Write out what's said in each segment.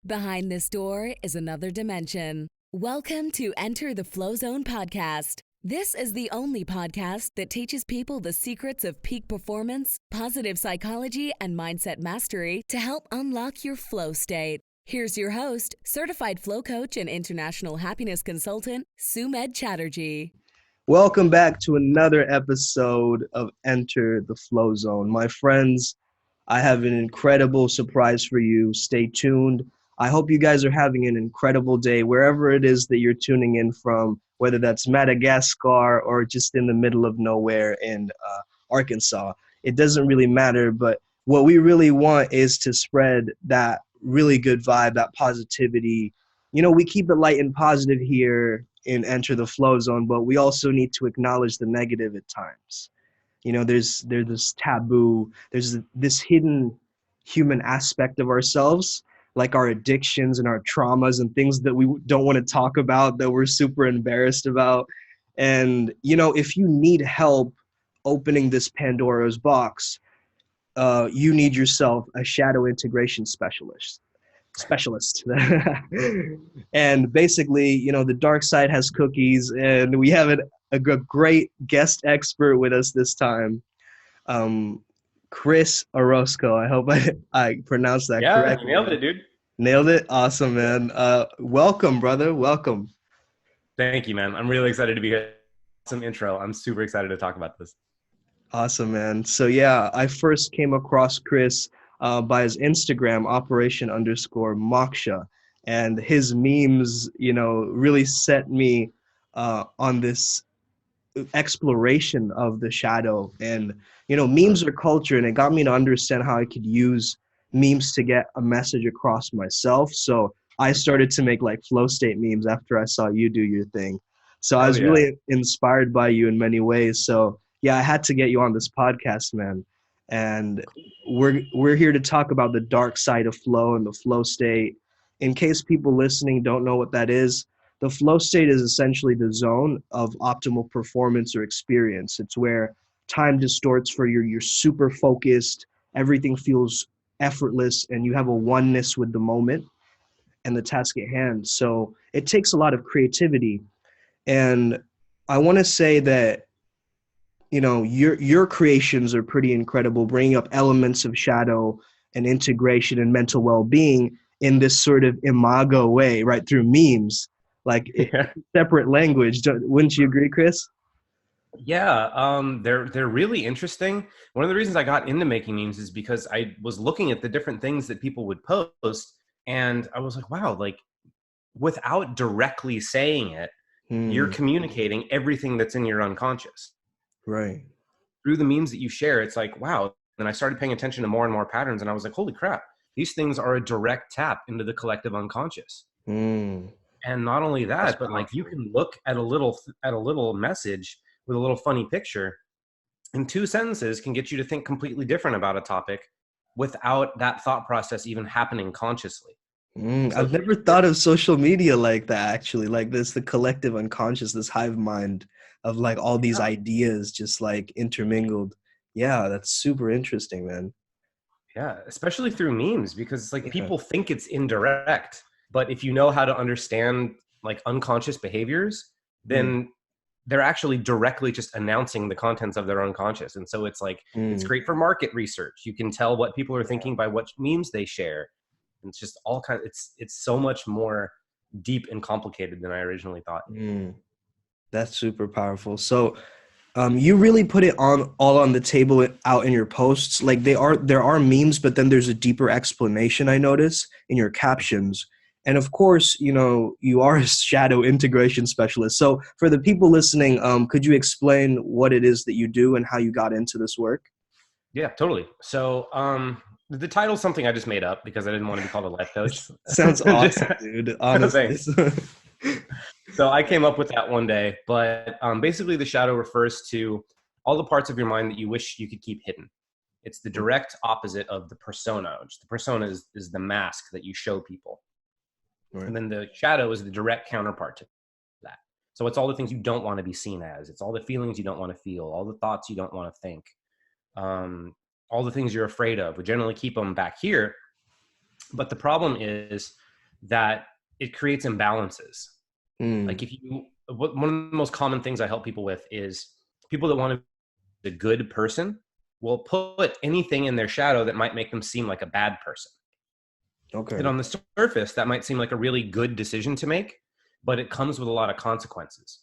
Behind this door is another dimension. Welcome to Enter the Flozone podcast. This is the only podcast that teaches people the secrets of peak performance, positive psychology, and mindset mastery to help unlock your flow state. Here's your host, certified flow coach and international happiness consultant, Sumedh Chatterjee. Welcome back to another episode of Enter the Flozone. My friends, I have an incredible surprise for you. Stay tuned. I hope you guys are having an incredible day wherever it is that you're tuning in from, whether that's Madagascar or just in the middle of nowhere in Arkansas. It doesn't really matter, but what we really want is to spread that really good vibe, that positivity. You know, we keep it light and positive here in Enter the Flozone, but we also need to acknowledge the negative at times. You know, there's this taboo, there's this hidden human aspect of ourselves, like our addictions and our traumas and things that we don't want to talk about, that we're super embarrassed about. And, you know, if you need help opening this Pandora's box, you need yourself a shadow integration specialist. And basically, you know, the dark side has cookies, and we have a great guest expert with us this time, Chris Orozco. I hope I pronounced that correctly. Yeah, nailed it, dude. Nailed it. Awesome, man. Welcome, brother. Welcome. Thank you, man. I'm really excited to be here. Some intro. I'm super excited to talk about this. Awesome, man. So yeah, I first came across Chris by his Instagram, operation_moksha. And his memes, you know, really set me on this exploration of the shadow. And, you know, memes are culture, and it got me to understand how I could use memes to get a message across myself. So I started to make like flow state memes after I saw you do your thing. So I was really inspired by you in many ways. So yeah, I had to get you on this podcast, man. And we're here to talk about the dark side of flow and the flow state. In case people listening don't know what that is, the flow state is essentially the zone of optimal performance or experience. It's where time distorts for you're super focused, everything feels effortless, and you have a oneness with the moment and the task at hand. So it takes a lot of creativity. And I want to say that, you know, your creations are pretty incredible, bringing up elements of shadow and integration and mental well-being in this sort of imago way, right, through memes, like separate language. Wouldn't you agree, Chris? Yeah, they're really interesting. One of the reasons I got into making memes is because I was looking at the different things that people would post, and I was like, wow, like without directly saying it, you're communicating everything that's in your unconscious. Right. Through the memes that you share, it's like, wow. And I started paying attention to more and more patterns, and I was like, holy crap, these things are a direct tap into the collective unconscious. And not only that, but like you can look at a little message with a little funny picture, and 2 sentences can get you to think completely different about a topic without that thought process even happening consciously. So I've never thought of social media like that, actually. Like this, the collective unconscious, this hive mind of like all these ideas just like intermingled. Yeah, that's super interesting, man. Yeah, especially through memes, because like people think it's indirect, but if you know how to understand like unconscious behaviors, then they're actually directly just announcing the contents of their unconscious. And so it's like, it's great for market research. You can tell what people are thinking by what memes they share. And it's just all kind of, it's so much more deep and complicated than I originally thought. That's super powerful. So you really put it all on the table out in your posts. Like there are memes, but then there's a deeper explanation I notice in your captions. And of course, you know, you are a shadow integration specialist. So for the people listening, could you explain what it is that you do and how you got into this work? Yeah, totally. So the title's something I just made up because I didn't want to be called a life coach. Sounds awesome, dude. Honestly. So I came up with that one day. But basically the shadow refers to all the parts of your mind that you wish you could keep hidden. It's the direct opposite of the persona, which the persona is the mask that you show people. Right. And then the shadow is the direct counterpart to that. So it's all the things you don't want to be seen as. It's all the feelings you don't want to feel, all the thoughts you don't want to think, all the things you're afraid of. We generally keep them back here. But the problem is that it creates imbalances. Mm. Like one of the most common things I help people with is people that want to be a good person will put anything in their shadow that might make them seem like a bad person. Okay. And on the surface, that might seem like a really good decision to make, but it comes with a lot of consequences.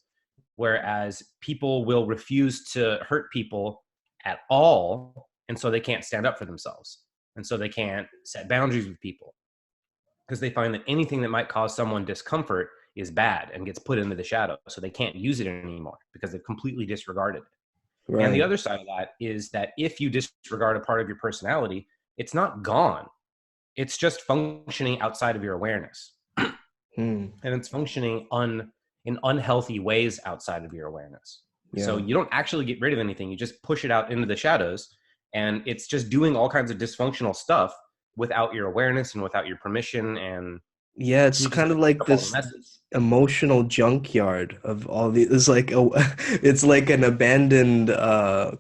Whereas people will refuse to hurt people at all, and so they can't stand up for themselves. And so they can't set boundaries with people because they find that anything that might cause someone discomfort is bad and gets put into the shadow. So they can't use it anymore because they've completely disregarded it. And the Right. other side of that is that if you disregard a part of your personality, it's not gone. It's just functioning outside of your awareness. Mm. And it's functioning in unhealthy ways outside of your awareness. So Yeah. you don't actually get rid of anything. You just push it out into the shadows, and it's just doing all kinds of dysfunctional stuff without your awareness and without your permission. And Yeah, it's you just kind of pick like up all the this messes. emotional junkyard of all the, it's like a it's like an abandoned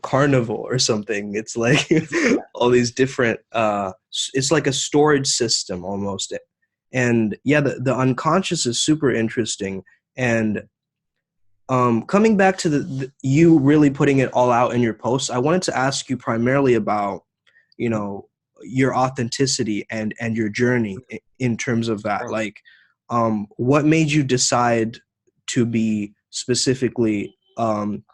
carnival or something. It's like all these different it's like a storage system almost. And yeah, the unconscious is super interesting. And coming back to you really putting it all out in your posts, I wanted to ask you primarily about, you know, your authenticity and your journey in terms of that. Thanks. Like, what made you decide to be specifically an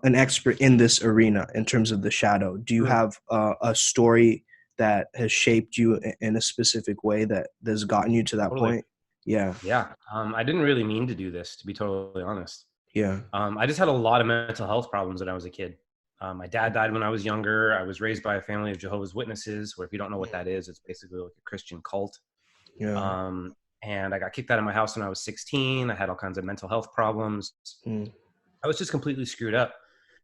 expert in this arena in terms of the shadow? Do you have a story that has shaped you in a specific way that has gotten you to that Totally. point? Yeah. Yeah. I didn't really mean to do this, to be totally honest. Yeah. I just had a lot of mental health problems when I was a kid. My dad died when I was younger. I was raised by a family of Jehovah's Witnesses, where if you don't know what that is, it's basically like a Christian cult. Yeah. And I got kicked out of my house when I was 16. I had all kinds of mental health problems. Mm. I was just completely screwed up.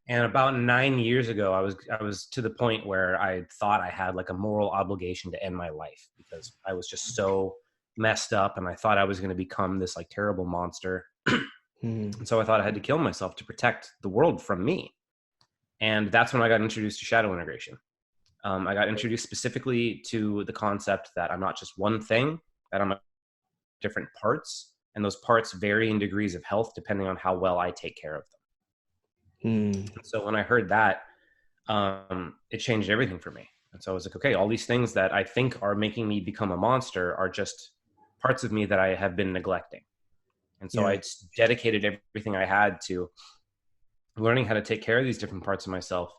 And about 9 years ago, I was to the point where I thought I had like a moral obligation to end my life because I was just so messed up, and I thought I was going to become this like terrible monster. Mm. And so I thought I had to kill myself to protect the world from me. And that's when I got introduced to shadow integration. I got introduced specifically to the concept that I'm not just one thing, that I'm different parts, and those parts vary in degrees of health depending on how well I take care of them. Mm. So when I heard that, it changed everything for me. And so I was like, okay, all these things that I think are making me become a monster are just parts of me that I have been neglecting. And so Yeah. I dedicated everything I had to learning how to take care of these different parts of myself.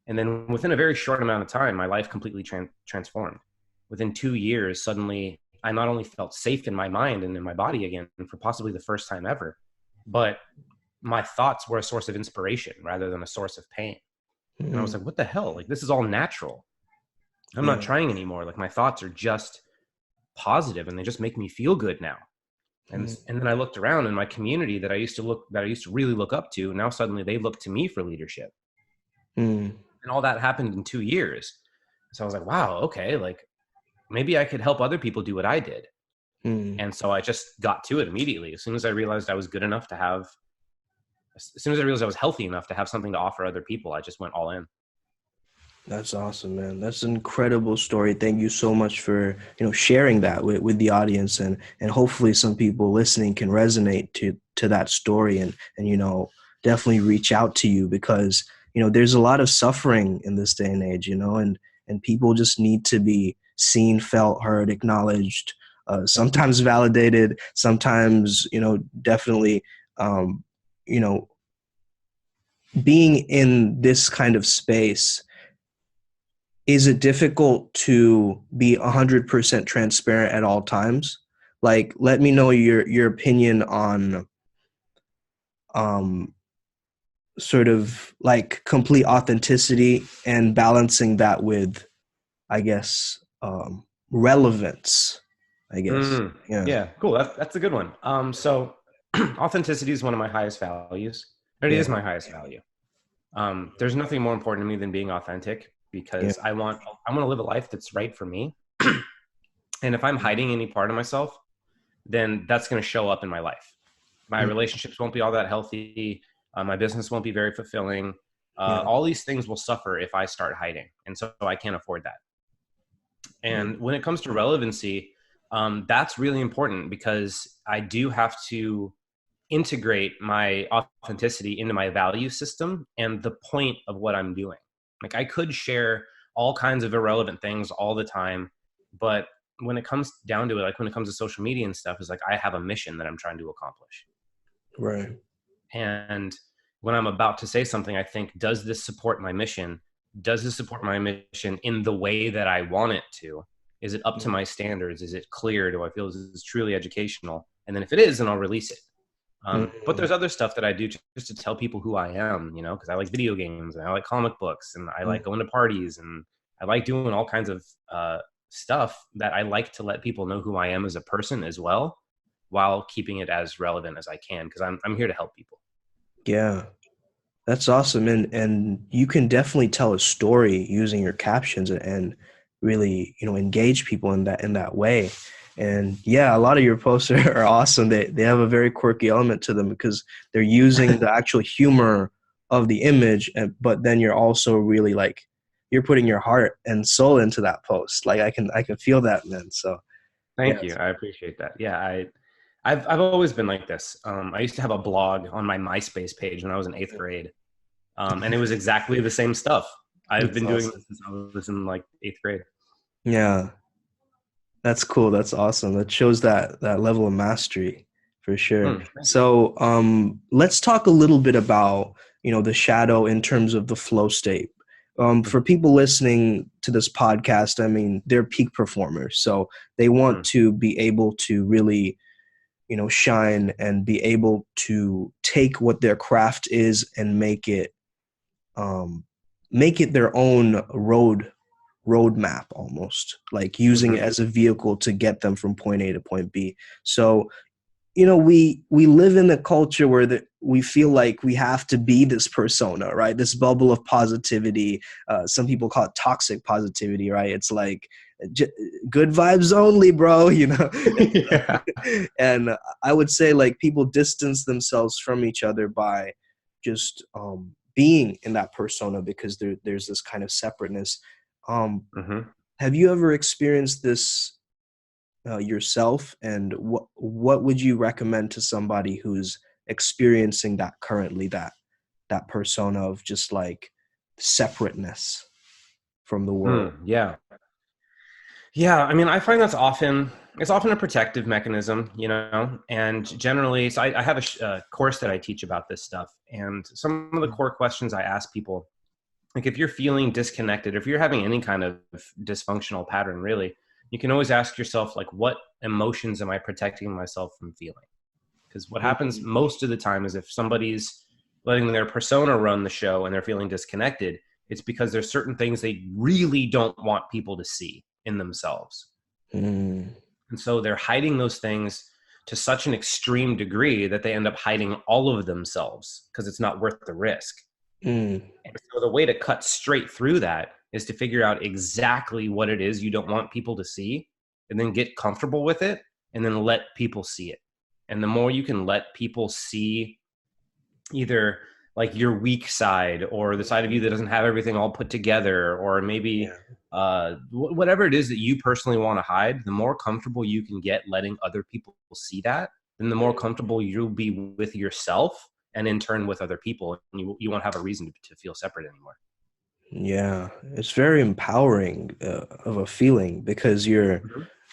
And then within a very short amount of time, my life completely transformed. Within 2 years, suddenly I not only felt safe in my mind and in my body again for possibly the first time ever, but my thoughts were a source of inspiration rather than a source of pain. And I was Mm. like, what the hell? Like, this is all natural. I'm not Yeah. trying anymore. Like, my thoughts are just positive and they just make me feel good now. Mm. And then I looked around in my community that I used to really look up to. Now suddenly they look to me for leadership. Mm. And all that happened in 2 years. So I was like, wow, okay, like maybe I could help other people do what I did. Mm. And so I just got to it immediately. As soon as I realized I was good enough to have, as soon as I realized I was healthy enough to have something to offer other people, I just went all in. That's awesome, man. That's an incredible story. Thank you so much for, sharing that with the audience, and hopefully some people listening can resonate to that story, and definitely reach out to you because, there's a lot of suffering in this day and age, and people just need to be seen, felt, heard, acknowledged, sometimes validated, sometimes, definitely, you know, being in this kind of space. Is it difficult to be 100% transparent at all times? Like, let me know your opinion on um, sort of like complete authenticity and balancing that with, I guess, relevance. I guess. Yeah. Yeah, cool. That's a good one. So authenticity is one of my highest values. It is Yeah. my highest value. There's nothing more important to me than being authentic Yeah. because I want to live a life that's right for me. And if I'm hiding any part of myself, then that's going to show up in my life. My Mm. relationships won't be all that healthy. My business won't be very fulfilling. Yeah. All these things will suffer if I start hiding. And so I can't afford that. Yeah. And when it comes to relevancy, that's really important because I do have to integrate my authenticity into my value system and the point of what I'm doing. Like I could share all kinds of irrelevant things all the time, but when it comes down to it, like when it comes to social media and stuff, is like I have a mission that I'm trying to accomplish. Right. And when I'm about to say something, I think, does this support my mission? Does this support my mission in the way that I want it to? Is it up to my standards? Is it clear? Do I feel this is truly educational? And then if it is, then I'll release it. But there's other stuff that I do just to tell people who I am, you know, because I like video games and I like comic books and I like going to parties and I like doing all kinds of stuff that I like to let people know who I am as a person as well, while keeping it as relevant as I can, because I'm here to help people. Yeah, that's awesome. And you can definitely tell a story using your captions and really, engage people in that way. And yeah, a lot of your posts are awesome. They have a very quirky element to them because they're using the actual humor of the image, but then you're also really like, you're putting your heart and soul into that post. Like I can feel that, man. So Thank you. I appreciate that. Yeah, I've always been like this. I used to have a blog on my MySpace page when I was in 8th grade. And it was exactly the same stuff. I've been doing this since I was in like 8th grade. Yeah. That's cool. That's awesome. That shows that level of mastery for sure. So let's talk a little bit about, the shadow in terms of the flow state. For people listening to this podcast, I mean, they're peak performers. So they want to be able to really, shine and be able to take what their craft is and make it their own roadmap, almost like using it as a vehicle to get them from point A to point B. So, we live in a culture where we feel like we have to be this persona, right? This bubble of positivity. Some people call it toxic positivity, right? It's like good vibes only, bro, Yeah. And I would say like people distance themselves from each other by just being in that persona because there's this kind of separateness. Have you ever experienced this yourself, and what would you recommend to somebody who's experiencing that currently, that persona of just like separateness from the world? Yeah. I mean, I find it's often a protective mechanism, and generally, so I have a course that I teach about this stuff, and some of the core questions I ask people, like if you're feeling disconnected, if you're having any kind of dysfunctional pattern, really, you can always ask yourself, like, what emotions am I protecting myself from feeling? Because what happens most of the time is if somebody's letting their persona run the show and they're feeling disconnected, it's because there's certain things they really don't want people to see in themselves. And so they're hiding those things to such an extreme degree that they end up hiding all of themselves because it's not worth the risk. And so the way to cut straight through that is to figure out exactly what it is you don't want people to see, and then get comfortable with it, and then let people see it. And the more you can let people see either like your weak side or the side of you that doesn't have everything all put together, or maybe whatever it is that you personally want to hide, the more comfortable you can get letting other people see that, then the more comfortable you'll be with yourself, and in turn with other people, and you won't have a reason to feel separate anymore. Yeah, it's very empowering of a feeling because you're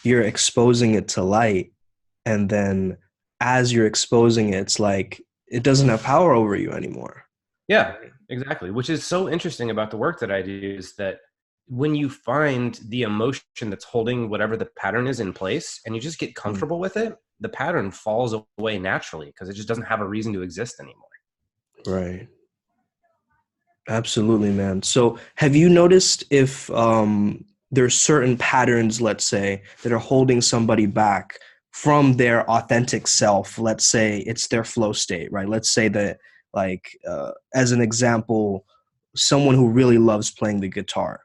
exposing it to light, and then as you're exposing it, it's like it doesn't have power over you anymore. Yeah, exactly. Which is so interesting about the work that I do is that when you find the emotion that's holding whatever the pattern is in place, and you just get comfortable with it, the pattern falls away naturally because it just doesn't have a reason to exist anymore. Right. Absolutely, man. So have you noticed if there's certain patterns, let's say, that are holding somebody back from their authentic self? Let's say it's their flow state, right? Let's say that, like, as an example, someone who really loves playing the guitar,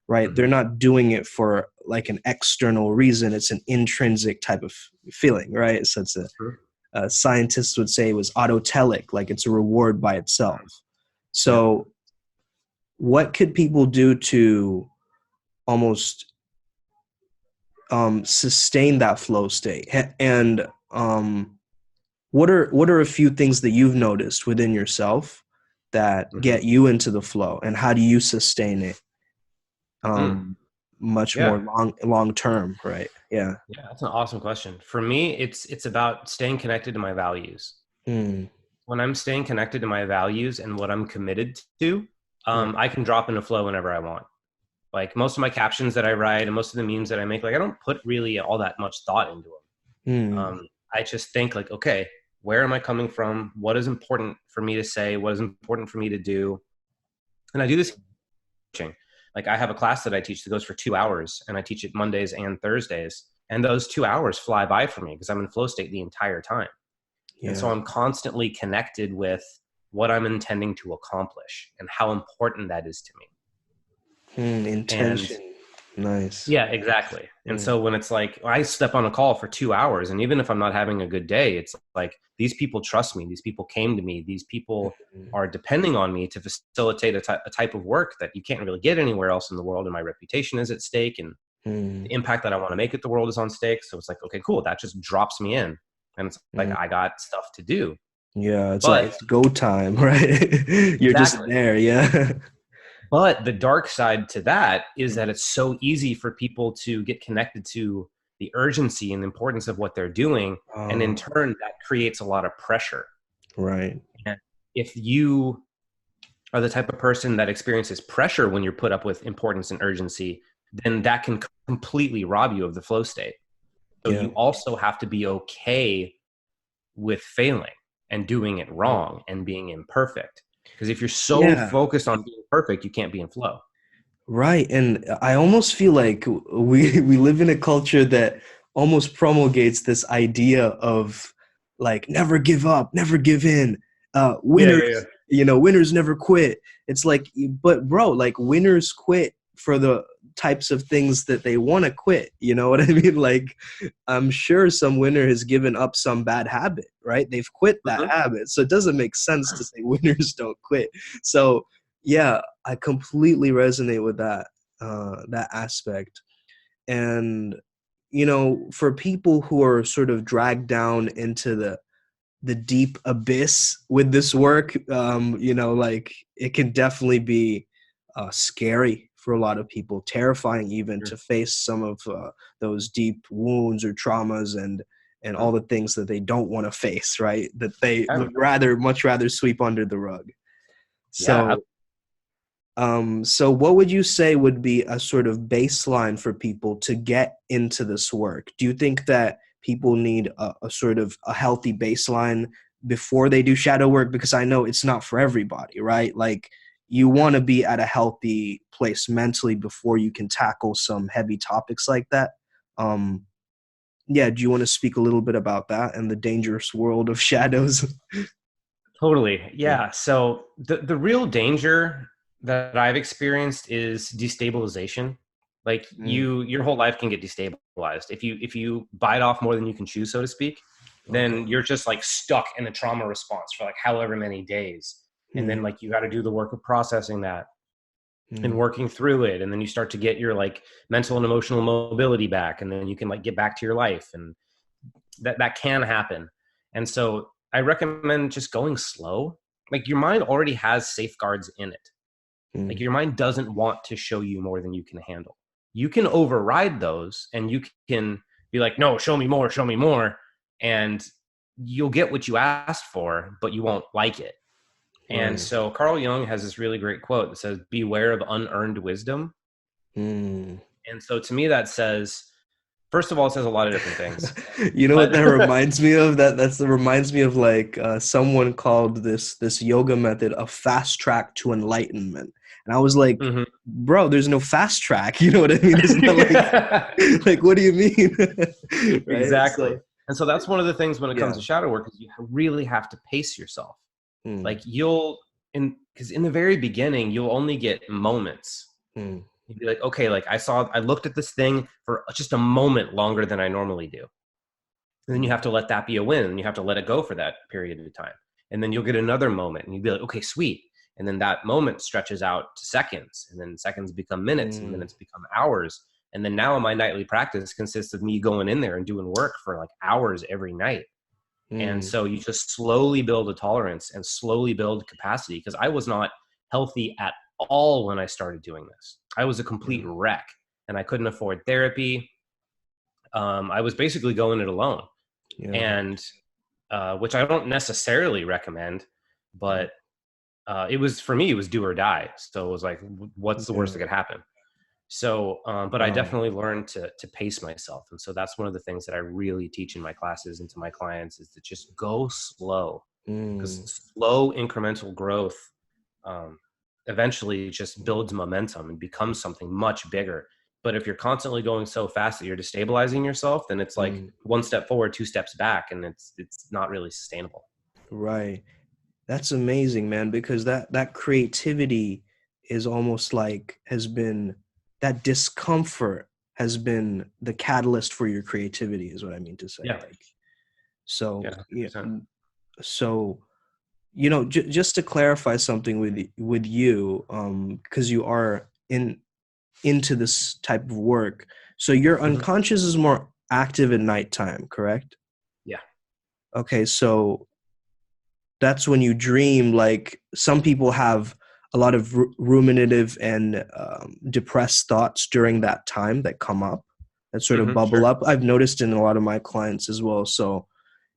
right? They're not doing it for like an external reason. It's an intrinsic type of feeling, right? So it's scientists would say it was autotelic, like it's a reward by itself. So what could people do to almost sustain that flow state? And what are a few things that you've noticed within yourself that Mhm. get you into the flow, and how do you sustain it Mm. much more Yeah. long term, right? Yeah. Yeah, that's an awesome question. For me, it's about staying connected to my values. Mm, When I'm staying connected to my values and what I'm committed to, right. I can drop into flow whenever I want. Like most of my captions that I write and most of the memes that I make, like I don't put really all that much thought into them. Mm, I just think like, okay, where am I coming from? What is important for me to say? What is important for me to do? And I do this coaching. Like I have a class that I teach that goes for 2 hours, and I teach it Mondays and Thursdays. And those 2 hours fly by for me because I'm in flow state the entire time. And so yeah. I'm constantly connected with what I'm intending to accomplish and how important that is to me. And Intention. Nice. yeah, exactly. And Mm, so when it's like I step on a call for 2 hours, and even if I'm not having a good day, it's like these people trust me. These people came to me. These people mm, are depending on me to facilitate a type of work that you can't really get anywhere else in the world. And my reputation is at stake, and mm, the impact that I want to make at the world is on stake. So it's like, okay, cool. That just drops me in. And it's like, mm. I got stuff to do. Yeah, it's like But it's go time, right? You're just exactly. there, yeah. But the dark side to that is Mm, that it's so easy for people to get connected to the urgency and the importance of what they're doing. And in oh, turn, that creates a lot of pressure. right. And if you are the type of person that experiences pressure when you're put up with importance and urgency, then that can completely rob you of the flow state. So Yeah. you also have to be okay with failing and doing it Mm. wrong and being imperfect. Because if you're so Yeah. focused on being perfect, you can't be in flow. Right. And I almost feel like we live in a culture that almost promulgates this idea of like never give up, never give in. Yeah, yeah, yeah. Winners, winners never quit. It's like, but bro, like winners quit for the types of things that they want to quit. You know what I mean? Like I'm sure some winner has given up some bad habit, right? They've quit that Mhm. habit. So it doesn't make sense to say winners don't quit. So yeah, I completely resonate with that aspect. And for people who are sort of dragged down into the deep abyss with this work, like it can definitely be scary for a lot of people, terrifying even Sure. to face some of those deep wounds or traumas and all Mhm. the things that they don't want to face, right? That they Yeah, would much rather sweep under the rug. yeah, So so what would you say would be a sort of baseline for people to get into this work? Do you think that people need a sort of a healthy baseline before they do shadow work? Because I know it's not for everybody, right? Like you want to be at a healthy place mentally before you can tackle some heavy topics like that. Um, yeah, do you want to speak a little bit about that and the dangerous world of shadows? totally. Yeah. Yeah. So the real danger that I've experienced is destabilization. Like Mm, your whole life can get destabilized. If you bite off more than you can chew, so to speak, okay. then you're just like stuck in a trauma response for like however many days. And Mm, then like you got to do the work of processing that and mm, working through it. And then you start to get your like mental and emotional mobility back. And then you can like get back to your life. And that can happen. And so I recommend just going slow. Like your mind already has safeguards in it. Like mm, your mind doesn't want to show you more than you can handle. You can override those and you can be like, no, show me more, show me more. And you'll get what you asked for, but you won't like it. And right. so Carl Jung has this really great quote that says, beware of unearned wisdom. Mm. And so to me, that says, first of all, it says a lot of different things. You know what But that reminds me of? That reminds me of like someone called this yoga method a fast track to enlightenment, and I was like, Mhm. bro, there's no fast track. You know what I mean? It's not like like what do you mean? Right? Exactly. So And so that's one of the things when it comes yeah. to shadow work is you really have to pace yourself. Mm, Like because in the very beginning, you'll only get moments. mm, You'd be like, okay, like I looked at this thing for just a moment longer than I normally do. And then you have to let that be a win and you have to let it go for that period of time. And then you'll get another moment and you'd be like, okay, sweet. And then that moment stretches out to seconds, and then seconds become minutes and mm, minutes become hours. And then now my nightly practice consists of me going in there and doing work for like hours every night. And so you just slowly build a tolerance and slowly build capacity, because I was not healthy at all when I started doing this. I was a complete wreck, and I couldn't afford therapy. I was basically going it alone, and which I don't necessarily recommend, but it was, for me, it was do or die. So it was like, what's the worst that could happen? So, but I definitely learned to pace myself. And so that's one of the things that I really teach in my classes and to my clients, is to just go slow, because slow incremental growth eventually just builds momentum and becomes something much bigger. But if you're constantly going so fast that you're destabilizing yourself, then it's like one step forward, two steps back, and it's not really sustainable. Right. That's amazing, man, because that creativity is almost like that discomfort has been the catalyst for your creativity, is what I mean to say. Yeah. Like, so, Yeah. so, just to clarify something with you, because you are into this type of work. So your unconscious is more active at nighttime, correct? Yeah. Okay, so that's when you dream. Like, some people have a lot of ruminative and depressed thoughts during that time that come up, that sort of bubble up. I've noticed in a lot of my clients as well. So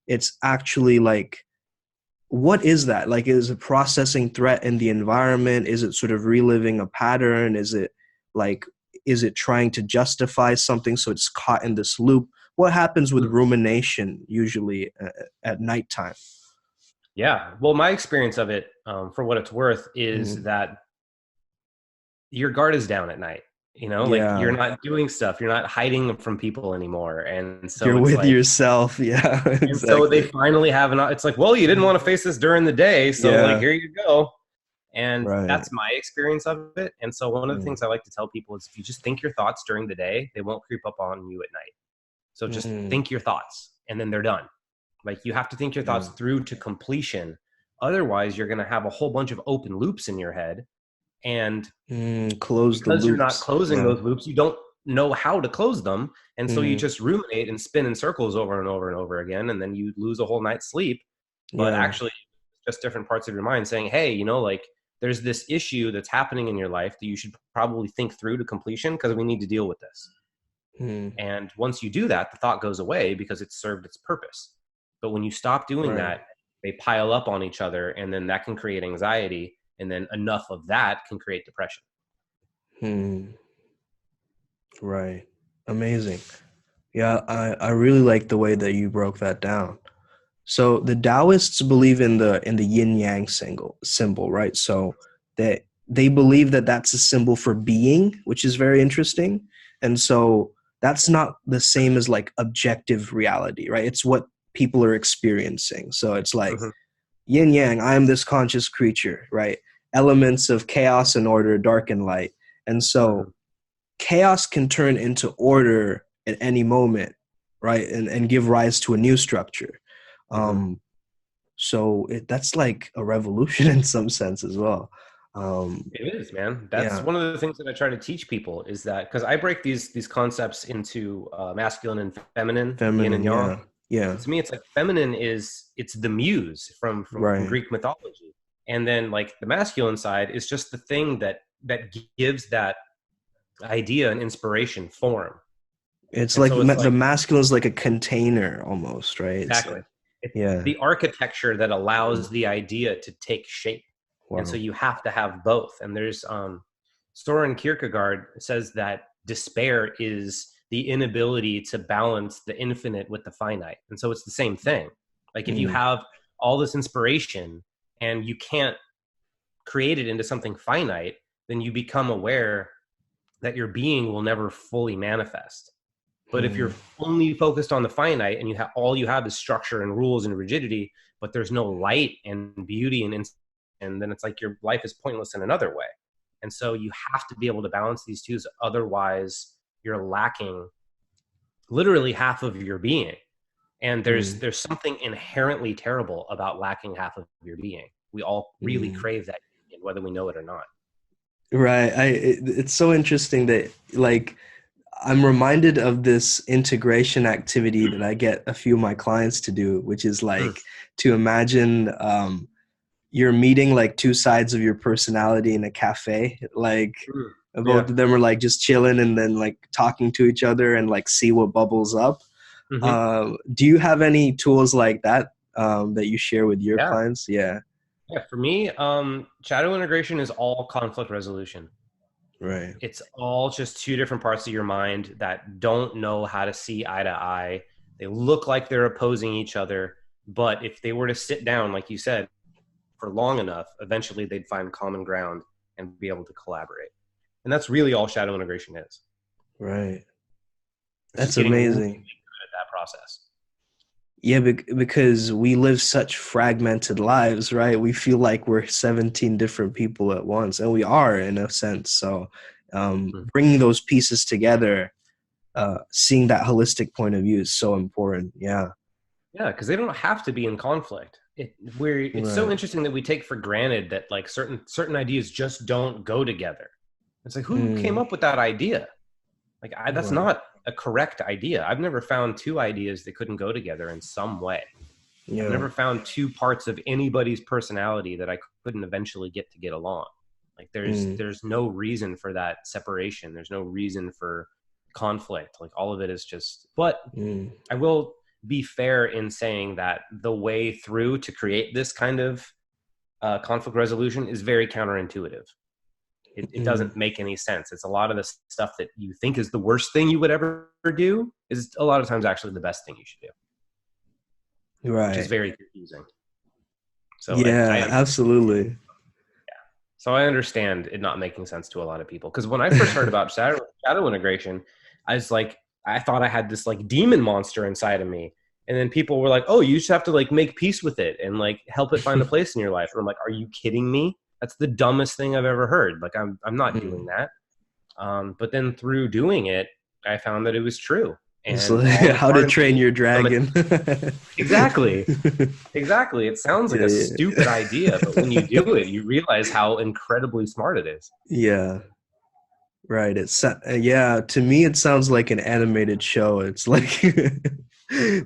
it's actually like, what is that? Like, is it processing threat in the environment? Is it sort of reliving a pattern? Is it trying to justify something, so it's caught in this loop? What happens with rumination usually at nighttime? Yeah. Well, my experience of it, for what it's worth, is that your guard is down at night. Like, you're not doing stuff. You're not hiding from people anymore. And so you're it's with like, yourself. Yeah, exactly. And so they finally have it's like, well, you didn't want to face this during the day. So like, here you go. And that's my experience of it. And so one of the things I like to tell people is, if you just think your thoughts during the day, they won't creep up on you at night. So just think your thoughts, and then they're done. Like, you have to think your thoughts through to completion. Otherwise, you're going to have a whole bunch of open loops in your head. And close the loops. Because you're not closing those loops, you don't know how to close them. And so you just ruminate and spin in circles over and over and over again. And then you lose a whole night's sleep. But actually, just different parts of your mind saying, hey, like, there's this issue that's happening in your life that you should probably think through to completion, because we need to deal with this. And once you do that, the thought goes away because it's served its purpose. But when you stop doing that, they pile up on each other, and then that can create anxiety. And then enough of that can create depression. Right. Amazing. Yeah, I really like the way that you broke that down. So the Taoists believe in the yin yang symbol, right? So that they believe that that's a symbol for being, which is very interesting. And so that's not the same as like objective reality, right? It's what people are experiencing. So it's like yin yang, I am this conscious creature, right? Elements of chaos and order, dark and light. And so chaos can turn into order at any moment, right? And give rise to a new structure. So that's like a revolution in some sense as well. It is, man. That's one of the things that I try to teach people, is that, because I break these concepts into masculine and feminine, yin and yang. Yeah. To me, it's like, feminine it's the muse from Greek mythology. And then like the masculine side is just the thing that gives that idea and inspiration form. It's like the masculine is like a container almost, right? Exactly. It's the architecture that allows the idea to take shape. And so you have to have both. And there's Soren Kierkegaard says that despair is the inability to balance the infinite with the finite. And so it's the same thing. Like, if you have all this inspiration and you can't create it into something finite, then you become aware that your being will never fully manifest. But if you're only focused on the finite, and all you have is structure and rules and rigidity, but there's no light and beauty and then it's like your life is pointless in another way. And so you have to be able to balance these two. Otherwise, you're lacking literally half of your being. And there's something inherently terrible about lacking half of your being. We all really crave that union, whether we know it or not. Right. It's so interesting that, like, I'm reminded of this integration activity that I get a few of my clients to do, which is Mm, like to imagine you're meeting like two sides of your personality in a cafe. Like mm. both Yeah. of them are like just chilling and then like talking to each other and like see what bubbles up. Hmm. Do you have any tools like that that you share with your Yeah. clients? Yeah. Yeah. For me, shadow integration is all conflict resolution. Right. It's all just two different parts of your mind that don't know how to see eye to eye. They look like they're opposing each other, but if they were to sit down, like you said, for long enough, eventually they'd find common ground and be able to collaborate. And that's really all shadow integration is. Right. It's just That's getting really amazing. good at that process. Yeah, because we live such fragmented lives, right? We feel like we're 17 different people at once, and we are in a sense. So, Mhm. bringing those pieces together, seeing that holistic point of view is so important. Yeah. Yeah, because they don't have to be in conflict. It's so Right. interesting that we take for granted that like certain ideas just don't go together. It's like who came Mm, up with that idea? Like that's right. not a correct idea. I've never found two ideas that couldn't go together in some way. I've Yeah. never found two parts of anybody's personality that I couldn't eventually get along. Like Mm, there's no reason for that separation. There's no reason for conflict. Like all of it is just. But mm, I will be fair in saying that the way through to create this kind of conflict resolution is very counterintuitive. It mm. doesn't make any sense. It's a lot of the stuff that you think is the worst thing you would ever do is a lot of times actually the best thing you should do, which is Right. very confusing. So Yeah, absolutely. I understand it not making sense to a lot of people. Because when I first heard about shadow integration, I was like, I thought I had this like demon monster inside of me. And then people were like, oh, you just have to like make peace with it and like help it find a place in your life. And I'm like, are you kidding me? That's the dumbest thing I've ever heard. Like I'm not doing Mm. that. But then through doing it, I found that it was true. It's And like all the how to part of train me, your the dragon. exactly. Exactly. It sounds like Yeah, a yeah. stupid idea, but when you do it, you realize how incredibly smart it is. Yeah. Right. Yeah, to me it sounds like an animated show. It's like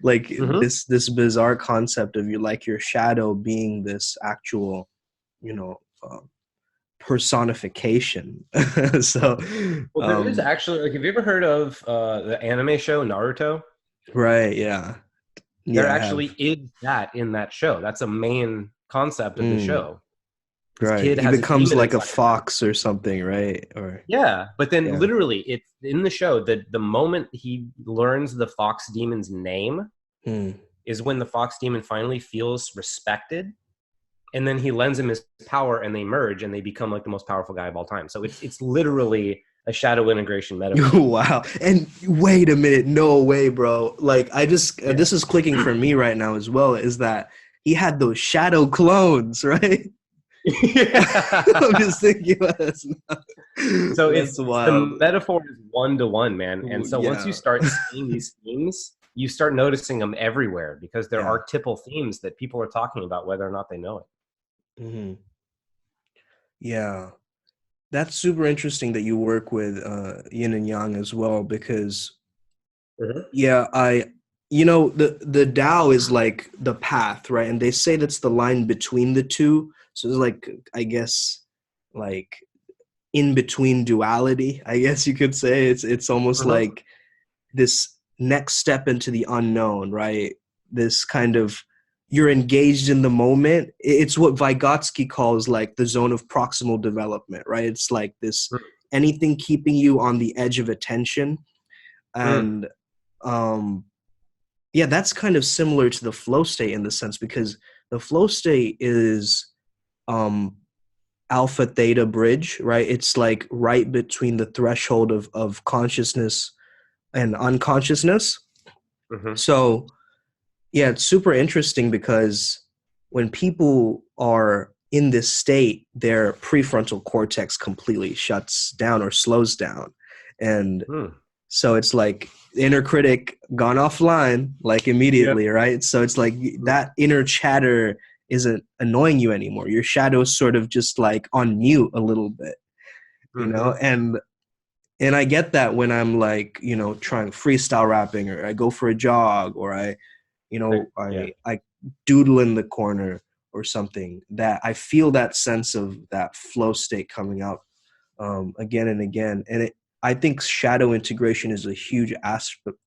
like Hmm. this bizarre concept of your shadow being this actual, you know, personification. So, Well, there is um actually like, have you ever heard of the anime show Naruto? right, yeah. There Yeah, I actually have. is that in that show. That's a main concept of the Mm, show. This right. kid He has a becomes demon like a inside of him. fox or something, right? Or Yeah, but then yeah. literally, it's in the show that the moment he learns the fox demon's name Mm. is when the fox demon finally feels respected, and then he lends him his power, and they merge, and they become like the most powerful guy of all time. So it's literally a shadow integration metaphor. Wow. And wait a minute. No way, bro. Like, I just, Yeah. this is clicking for me right now as well, is that he had those shadow clones, right? I'm Yeah. just thinking about this now. So That's it's the wild. metaphor is one to one, man. And so once you Yeah. start seeing these themes, you start noticing them everywhere because they're Yeah. archetypal themes that people are talking about, whether or not they know it. Hmm. Yeah. That's super interesting that you work with yin and yang as well, because Mhm. yeah, the Tao is like the path, right? And they say that's the line between the two. So it's like, I guess, like in between duality, I guess you could say. It's almost Mhm. like this next step into the unknown, right? This kind of, you're engaged in the moment. It's what Vygotsky calls like the zone of proximal development, right? It's like this, anything keeping you on the edge of attention. Mhm. And um yeah, that's kind of similar to the flow state in the sense, because the flow state is um alpha theta bridge, right? It's like right between the threshold of consciousness and unconsciousness. Mhm. So yeah, it's super interesting because when people are in this state, their prefrontal cortex completely shuts down or slows down. And Mhm. so it's like the inner critic gone offline, like Yep. immediately, right? So it's like that inner chatter isn't annoying you anymore. Your shadow's sort of just like on mute a little bit, Mhm. And And I get that when I'm like, you know, trying freestyle rapping, or I go for a jog, or I, you know, Yeah. I doodle in the corner or something, that I feel that sense of that flow state coming up again and again. And I think shadow integration is a huge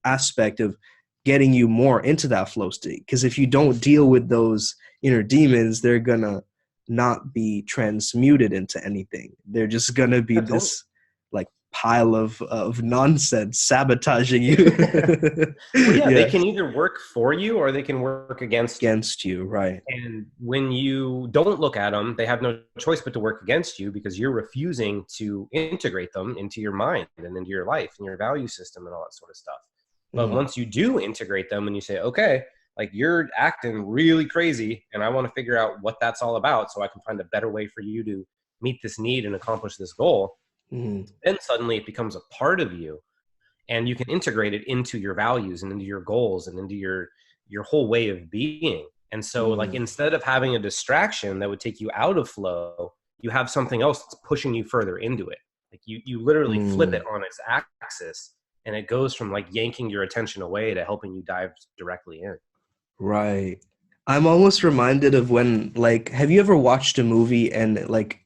aspect of getting you more into that flow state. Because if you don't deal with those inner demons, they're gonna not be transmuted into anything. They're just gonna be Yeah, totally. this like pile of nonsense sabotaging you. Well, yeah, they Yeah, can either work for you or they can work against you. against you, right? And when you don't look at them, they have no choice but to work against you because you're refusing to integrate them into your mind and into your life and your value system and all that sort of stuff. But Mm, once you do integrate them and you say, okay, like you're acting really crazy and I want to figure out what that's all about so I can find a better way for you to meet this need and accomplish this goal, mm, then suddenly it becomes a part of you and you can integrate it into your values and into your goals and into your whole way of being. And so like mm, instead of having a distraction that would take you out of flow, you have something else that's pushing you further into it. Like you literally flip it mm. on its axis and it goes from like yanking your attention away to helping you dive directly in. Right. I'm almost reminded of when, like, have you ever watched a movie and like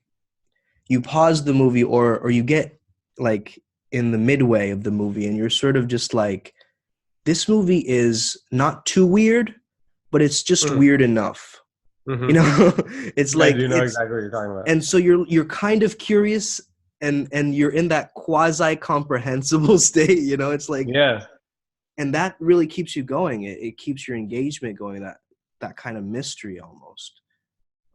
you pause the movie, or you get like in the midway of the movie and you're sort of just like, this movie is not too weird, but it's just Mm. weird enough. You Mm-hmm. know, it's I like do know it's exactly what you're talking about. and so you're kind of curious, and you're in that quasi comprehensible state, you know, it's like, Yeah. and that really keeps you going. It keeps your engagement going, that kind of mystery almost.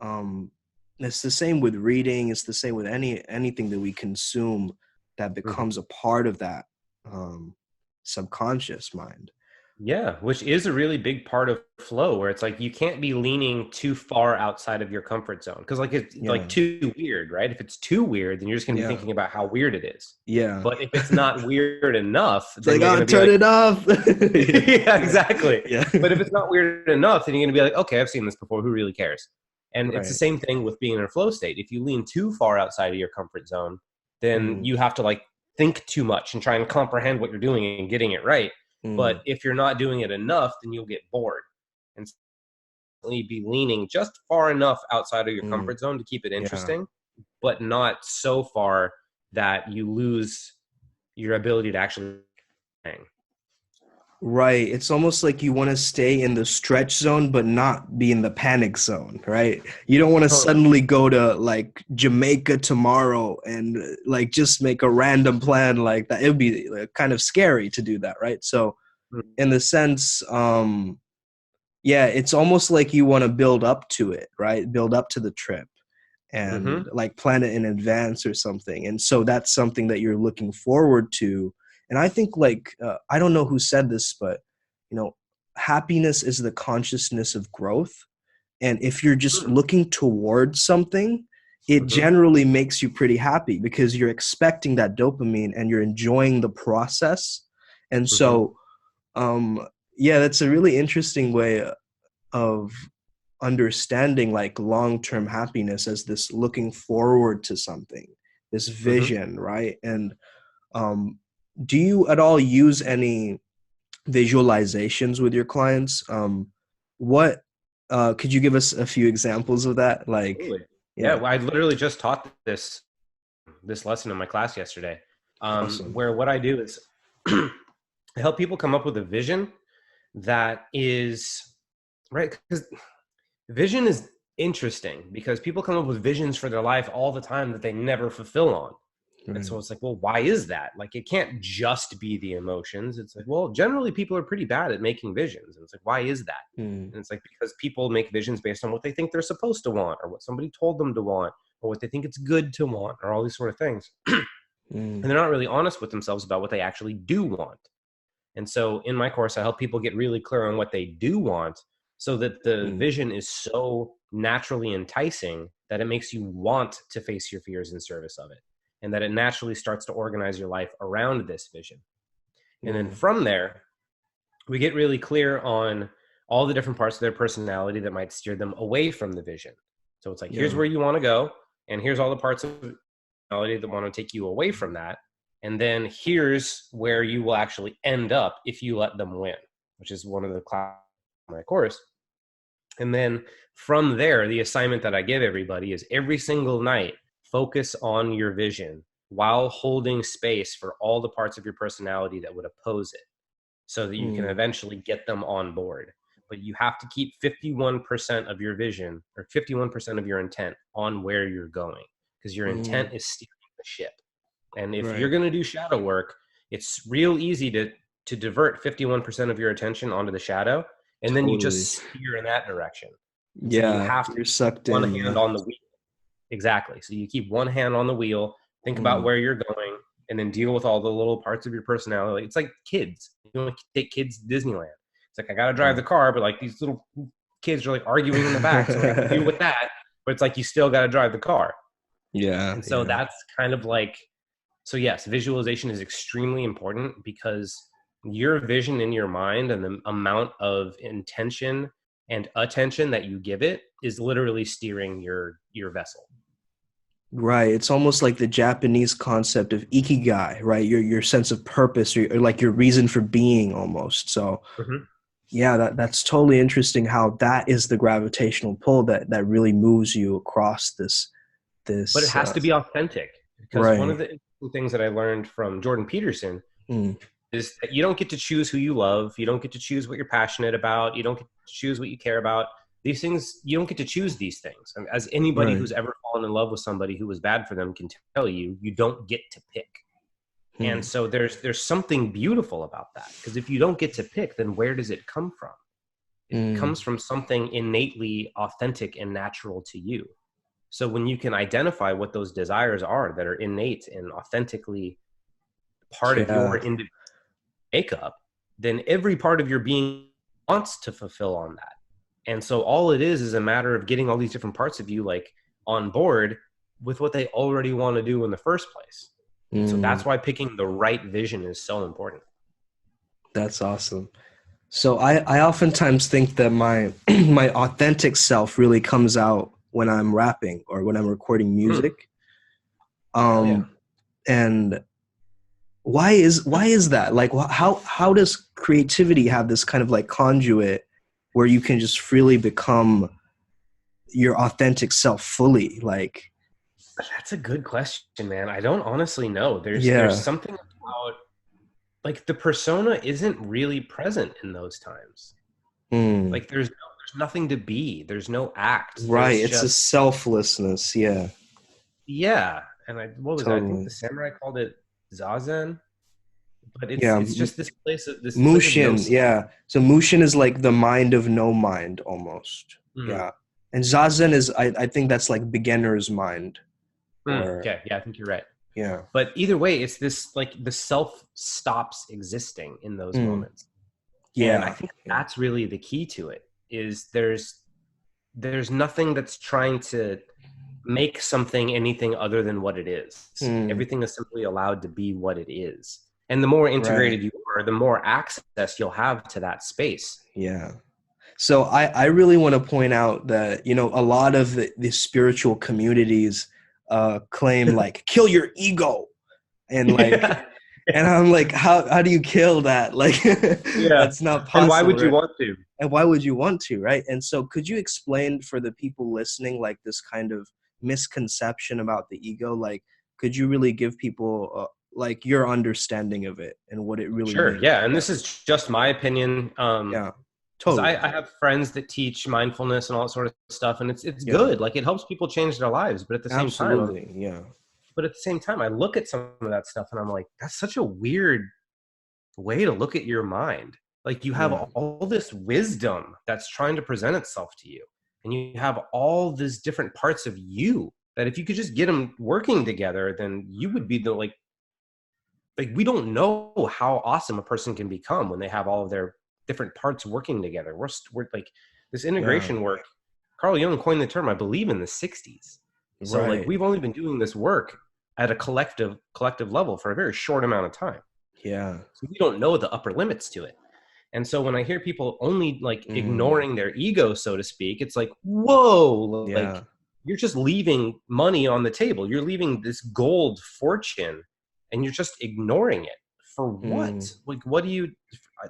um it's the same with reading, it's the same with anything that we consume that Mhm. becomes a part of that um subconscious mind. Yeah, which is a really big part of flow where it's like you can't be leaning too far outside of your comfort zone because like it's like Yeah, too weird, right? If it's too weird, then you're just going to be yeah, thinking about how weird it is. yeah. But if it's not weird enough, It's then like, you're oh, going to be turn like, it off. yeah, Yeah, exactly. yeah. But if it's not weird enough, then you're going to be like, okay, I've seen this before. Who really cares? And it's the Right. same thing with being in a flow state. If you lean too far outside of your comfort zone, then Mm, you have to like think too much and try and comprehend what you're doing and getting it right. But mm, if you're not doing it enough, then you'll get bored and suddenly be leaning just far enough outside of your mm. comfort zone to keep it Yeah. interesting, but not so far that you lose your ability to actually hang. Right. It's almost like you want to stay in the stretch zone, but not be in the panic zone, right? You don't want to Totally. suddenly go to like Jamaica tomorrow and like just make a random plan like that. It would be like, kind of scary to do that, right? So, in the sense, yeah, it's almost like you want to build up to it, right? Build up to the trip Mm-hmm. and like plan it in advance or something. And so that's something that you're looking forward to. And I think like I don't know who said this, but you know, happiness is the consciousness of growth. And if you're just looking towards something, it Mm-hmm. generally makes you pretty happy because you're expecting that dopamine and you're enjoying the process. And Mm-hmm. so yeah, that's a really interesting way of understanding like long-term happiness as this looking forward to something, this Mm-hmm. vision, right? And um, do you at all use any visualizations with your clients? What could you give us a few examples of that? Like, Absolutely. Yeah, yeah, well, I literally just taught this lesson in my class yesterday, awesome. where what I do is I help people come up with a vision that is right because vision is interesting because people come up with visions for their life all the time that they never fulfill on. And Right. so it's like, well, why is that? Like, it can't just be the emotions. It's like, well, generally people are pretty bad at making visions. And it's like, why is that? Mm, And it's like, because people make visions based on what they think they're supposed to want or what somebody told them to want or what they think it's good to want or all these sort of things. And mm, they're not really honest with themselves about what they actually do want. And so in my course, I help people get really clear on what they do want so that the mm, vision is so naturally enticing that it makes you want to face your fears in service of it and that it naturally starts to organize your life around this vision. And then mm, from there, we get really clear on all the different parts of their personality that might steer them away from the vision. So it's like, here's yeah. where you want to go, and here's all the parts of personality that want to take you away from that. And then here's where you will actually end up if you let them win, which is one of the classes in my course. And then from there, the assignment that I give everybody is every single night, focus on your vision while holding space for all the parts of your personality that would oppose it, so that you can eventually get them on board. But you have to keep 51% of your vision, or 51% of your intent, on where you're going, because your intent is steering the ship. And if you're going to do shadow work, it's real easy to divert 51% of your attention onto the shadow, and then you just steer in that direction. Yeah, so you have to you're sucked one in. hand on the wheel. Exactly. So you keep one hand on the wheel, think about where you're going, and then deal with all the little parts of your personality. It's like kids. You want to take kids to Disneyland. It's like, I got to drive the car, but like these little kids are like arguing in the back. So I have to deal with that. But it's like, you still got to drive the car. Yeah. And so that's kind of like, so yes, visualization is extremely important, because your vision in your mind and the amount of intention and attention that you give it is literally steering your vessel. Right. It's almost like the Japanese concept of ikigai, right? Your sense of purpose, or like your reason for being almost. So yeah, that's totally interesting how that is the gravitational pull that really moves you across this. But it has to be authentic, because one of the interesting things that I learned from Jordan Peterson is that you don't get to choose who you love. You don't get to choose what you're passionate about. You don't get to choose what you care about. These things, you don't get to choose these things. I mean, as anybody who's ever fallen in love with somebody who was bad for them can tell you, you don't get to pick. And so there's something beautiful about that, because if you don't get to pick, then where does it come from? It comes from something innately authentic and natural to you. So when you can identify what those desires are that are innate and authentically part of your individual makeup, then every part of your being wants to fulfill on that. And so all it is a matter of getting all these different parts of you like on board with what they already want to do in the first place. So that's why picking the right vision is so important. That's awesome. So I oftentimes think that my my authentic self really comes out when I'm rapping or when I'm recording music. And why is that? Like, how does creativity have this kind of like conduit where you can just freely become your authentic self fully? Like, that's a good question, man. I don't honestly know. There's something about, like, the persona isn't really present in those times. Like there's nothing to be. There's no act. Right. It's just a selflessness. Yeah. Yeah. And I think the samurai called it zazen. But it's just this place of this Mushin. Place of yeah. So Mushin is like the mind of no mind almost. Yeah. And zazen is I think that's like beginner's mind. Okay. Yeah, I think you're right. Yeah. But either way, it's this, like, the self stops existing in those moments. Yeah. And I think that's really the key to it, is there's nothing that's trying to make something anything other than what it is. Everything is simply allowed to be what it is. And the more integrated you are, the more access you'll have to that space. Yeah. So I really want to point out that, a lot of the spiritual communities claim like kill your ego, and like and I'm like, how do you kill that? Like that's not possible. And why would you want to? And why would you want to, right? And so could you explain for the people listening like this kind of misconception about the ego? Like, could you really give people like your understanding of it and what it really means? Yeah. And this is just my opinion. Totally. I have friends that teach mindfulness and all that sort of stuff, and it's good. Like, it helps people change their lives, but at the same time, But at the same time, I look at some of that stuff and I'm like, that's such a weird way to look at your mind. Like, you have all this wisdom that's trying to present itself to you, and you have all these different parts of you that if you could just get them working together, then you would be like we don't know how awesome a person can become when they have all of their different parts working together. We're like, this integration work, Carl Jung coined the term, I believe, in the 60s. So like, we've only been doing this work at a collective level for a very short amount of time. Yeah. So we don't know the upper limits to it. And so when I hear people only like ignoring their ego, so to speak, it's like, whoa, like you're just leaving money on the table. You're leaving this gold fortune and you're just ignoring it for what? Like, what do you,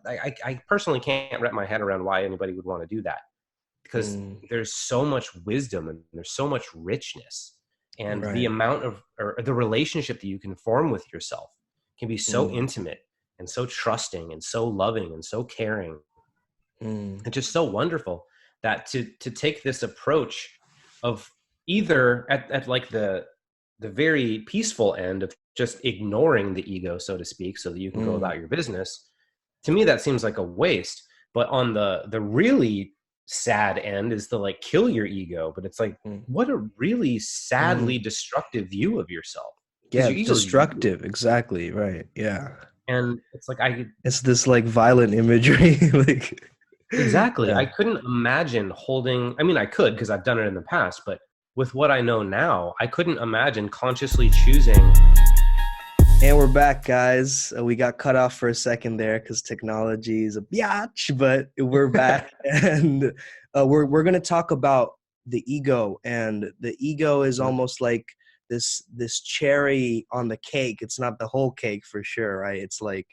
I personally can't wrap my head around why anybody would want to do that, because there's so much wisdom and there's so much richness, and the amount of, or the relationship that you can form with yourself can be so intimate and so trusting and so loving and so caring and just so wonderful, that to take this approach of either at like the very peaceful end of just ignoring the ego, so to speak, so that you can go about your business. To me, that seems like a waste. But on the really sad end is the like kill your ego. But it's like, what a really sadly destructive view of yourself. Yeah, destructive. Exactly. Right. Yeah. And it's like, it's this like violent imagery. Like, exactly. Yeah. I couldn't imagine holding, I mean, I could, because I've done it in the past, but with what I know now, I couldn't imagine consciously choosing. And we're back, guys. We got cut off for a second there because technology is a biatch, but we're back. And we're going to talk about the ego. And the ego is almost like this cherry on the cake. It's not the whole cake for sure, right? It's like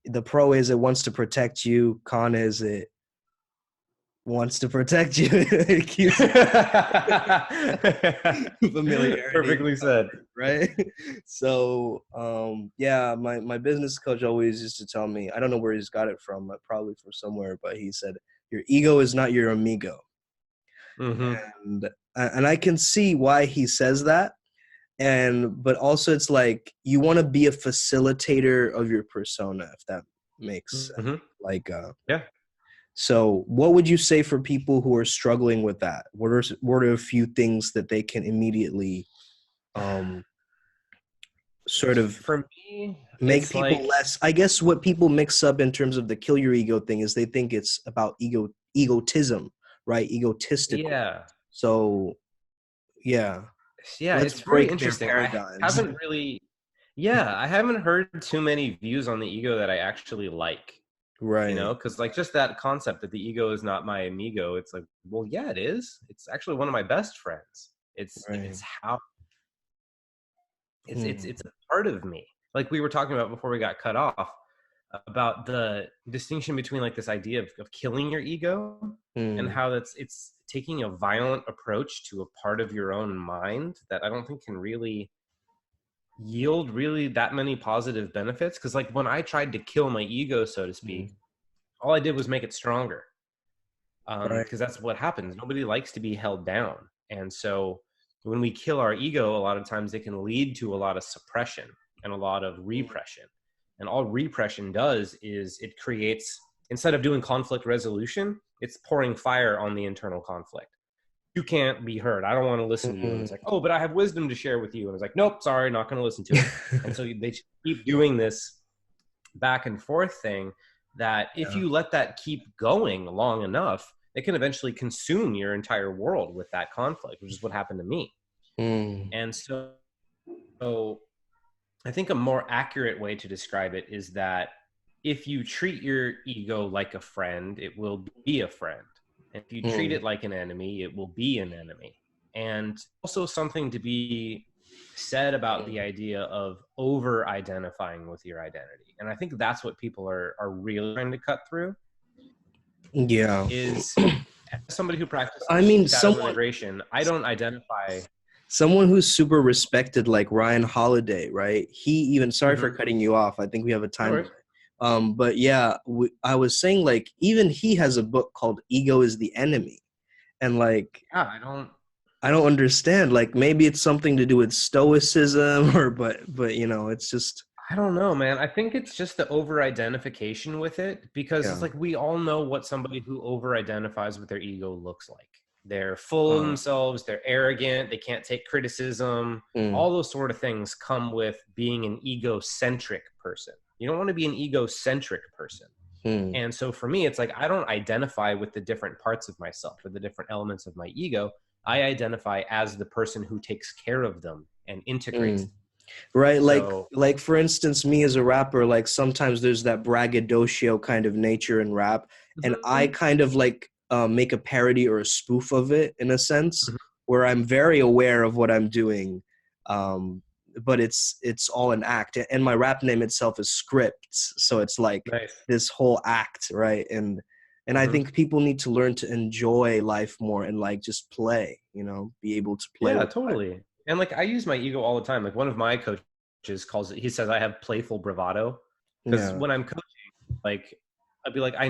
the pro is it wants to protect you. Con is it wants to protect you. Familiarity. Perfectly said. Right? So yeah, my business coach always used to tell me, I don't know where he's got it from, probably from somewhere, but he said, your ego is not your amigo. And I can see why he says that. But also it's like you want to be a facilitator of your persona, if that makes sense. Like yeah. So what would you say for people who are struggling with that? What are a few things that they can immediately sort of, for me, make people like, less, I guess what people mix up in terms of the kill your ego thing is they think it's about egotism, right? Egotistical. Yeah. So yeah. Yeah, it's very interesting. I haven't really, I haven't heard too many views on the ego that I actually like. Right. You know, because like just that concept that the ego is not my amigo, it's like, well, yeah, it is. It's actually one of my best friends. It's how it's a part of me. Like we were talking about before we got cut off, about the distinction between like this idea of killing your ego and how it's taking a violent approach to a part of your own mind that I don't think can really yield really that many positive benefits. Because like when I tried to kill my ego, so to speak, all I did was make it stronger. Because that's what happens. Nobody likes to be held down. And so when we kill our ego, a lot of times it can lead to a lot of suppression and a lot of repression. And all repression does is it creates, instead of doing conflict resolution, it's pouring fire on the internal conflict. You can't be heard. I don't want to listen to you. And it's like, oh, but I have wisdom to share with you. And it's like, nope, sorry, not going to listen to it. And so they keep doing this back and forth thing that if you let that keep going long enough, it can eventually consume your entire world with that conflict, which is what happened to me. And so I think a more accurate way to describe it is that if you treat your ego like a friend, it will be a friend. And if you treat it like an enemy, it will be an enemy. And also something to be said about the idea of over-identifying with your identity. And I think that's what people are really trying to cut through. Yeah. Is somebody who practices integration, I don't identify. Someone who's super respected, like Ryan Holiday, right? He even, sorry for cutting you off. I think we have a time. But yeah, I was saying like, even he has a book called Ego is the Enemy. And like, yeah, I don't understand. Like maybe it's something to do with stoicism or, but you know, it's just. I don't know, man. I think it's just the over-identification with it, because it's like we all know what somebody who over-identifies with their ego looks like. They're full of themselves. They're arrogant. They can't take criticism. All those sort of things come with being an egocentric person. You don't want to be an egocentric person. And so for me, it's like I don't identify with the different parts of myself or the different elements of my ego. I identify as the person who takes care of them and integrates them. Right. Like for instance, me as a rapper, like sometimes there's that braggadocio kind of nature in rap. And I kind of like make a parody or a spoof of it in a sense where I'm very aware of what I'm doing. but it's all an act. And my rap name itself is Scripts, so it's like Nice. this whole act, right? And I think people need to learn to enjoy life more and like just play, be able to play Yeah, with life. totally. And like I use my ego all the time. Like one of my coaches calls it, he says I have playful bravado. Because Yeah. when I'm coaching, like I'd be like, I